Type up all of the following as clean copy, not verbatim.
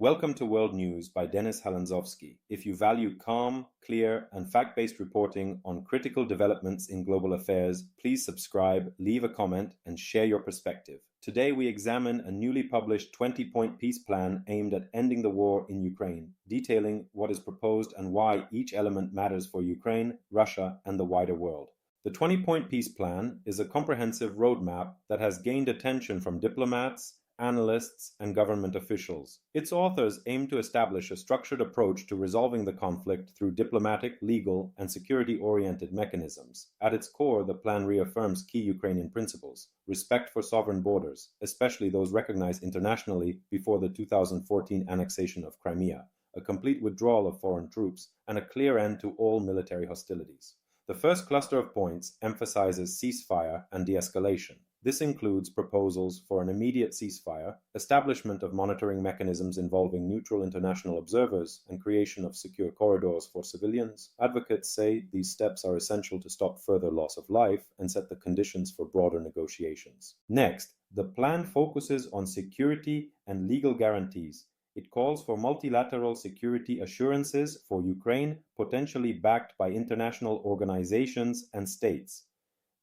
Welcome to World News by Halandzovskyi. If you value calm, clear, and fact-based reporting on critical developments in global affairs, please subscribe, leave a comment, and share your perspective. Today we examine a newly published 20-point peace plan aimed at ending the war in Ukraine, detailing what is proposed and why each element matters for Ukraine, Russia, and the wider world. The 20-point peace plan is a comprehensive roadmap that has gained attention from diplomats, analysts, and government officials. Its authors aim to establish a structured approach to resolving the conflict through diplomatic, legal, and security-oriented mechanisms. At its core, the plan reaffirms key Ukrainian principles: respect for sovereign borders, especially those recognized internationally before the 2014 annexation of Crimea, a complete withdrawal of foreign troops, and a clear end to all military hostilities. The first cluster of points emphasizes ceasefire and de-escalation. This includes proposals for an immediate ceasefire, establishment of monitoring mechanisms involving neutral international observers, and creation of secure corridors for civilians. Advocates say these steps are essential to stop further loss of life and set the conditions for broader negotiations. Next, the plan focuses on security and legal guarantees. It calls for multilateral security assurances for Ukraine, potentially backed by international organizations and states.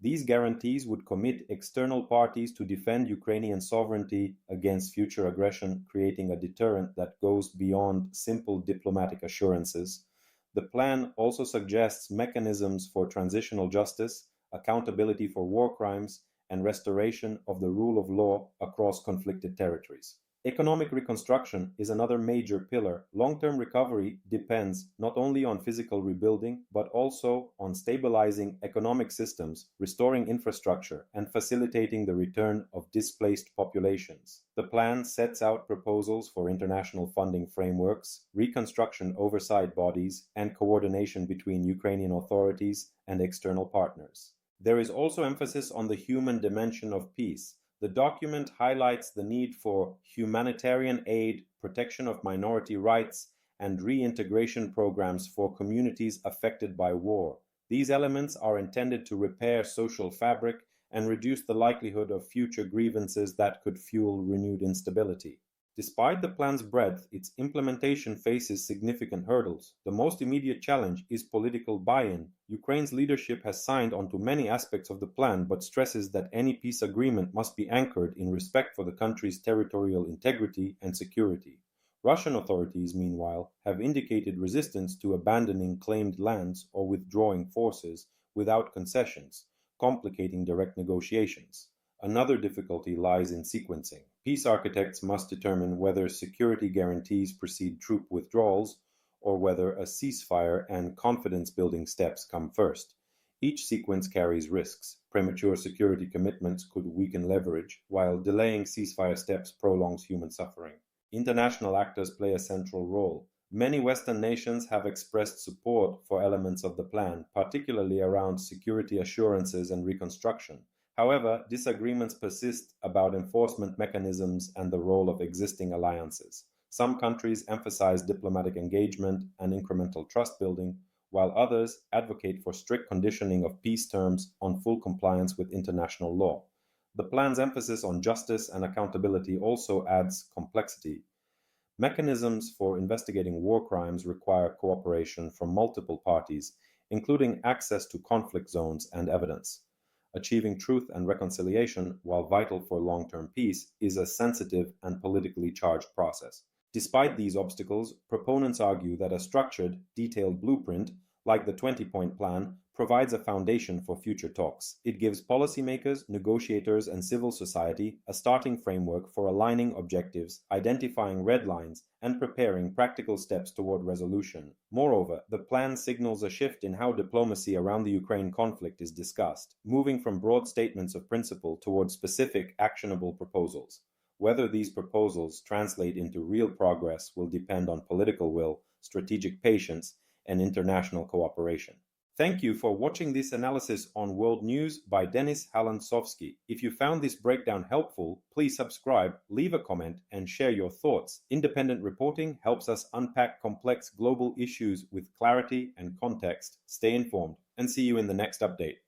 These guarantees would commit external parties to defend Ukrainian sovereignty against future aggression, creating a deterrent that goes beyond simple diplomatic assurances. The plan also suggests mechanisms for transitional justice, accountability for war crimes, and restoration of the rule of law across conflicted territories. Economic reconstruction is another major pillar. Long-term recovery depends not only on physical rebuilding, but also on stabilizing economic systems, restoring infrastructure, and facilitating the return of displaced populations. The plan sets out proposals for international funding frameworks, reconstruction oversight bodies, and coordination between Ukrainian authorities and external partners. There is also emphasis on the human dimension of peace. The document highlights the need for humanitarian aid, protection of minority rights, and reintegration programs for communities affected by war. These elements are intended to repair social fabric and reduce the likelihood of future grievances that could fuel renewed instability. Despite the plan's breadth, its implementation faces significant hurdles. The most immediate challenge is political buy-in. Ukraine's leadership has signed onto many aspects of the plan, but stresses that any peace agreement must be anchored in respect for the country's territorial integrity and security. Russian authorities, meanwhile, have indicated resistance to abandoning claimed lands or withdrawing forces without concessions, complicating direct negotiations. Another difficulty lies in sequencing. Peace architects must determine whether security guarantees precede troop withdrawals or whether a ceasefire and confidence-building steps come first. Each sequence carries risks. Premature security commitments could weaken leverage, while delaying ceasefire steps prolongs human suffering. International actors play a central role. Many Western nations have expressed support for elements of the plan, particularly around security assurances and reconstruction. However, disagreements persist about enforcement mechanisms and the role of existing alliances. Some countries emphasize diplomatic engagement and incremental trust building, while others advocate for strict conditioning of peace terms on full compliance with international law. The plan's emphasis on justice and accountability also adds complexity. Mechanisms for investigating war crimes require cooperation from multiple parties, including access to conflict zones and evidence. Achieving truth and reconciliation, while vital for long-term peace, is a sensitive and politically charged process. Despite these obstacles, proponents argue that a structured, detailed blueprint, like the 20-point plan, provides a foundation for future talks. It gives policymakers, negotiators, and civil society a starting framework for aligning objectives, identifying red lines, and preparing practical steps toward resolution. Moreover, the plan signals a shift in how diplomacy around the Ukraine conflict is discussed, moving from broad statements of principle toward specific, actionable proposals. Whether these proposals translate into real progress will depend on political will, strategic patience, and international cooperation. Thank you for watching this analysis on World News by Halandzovskyi. If you found this breakdown helpful, please subscribe, leave a comment, and share your thoughts. Independent reporting helps us unpack complex global issues with clarity and context. Stay informed, and see you in the next update.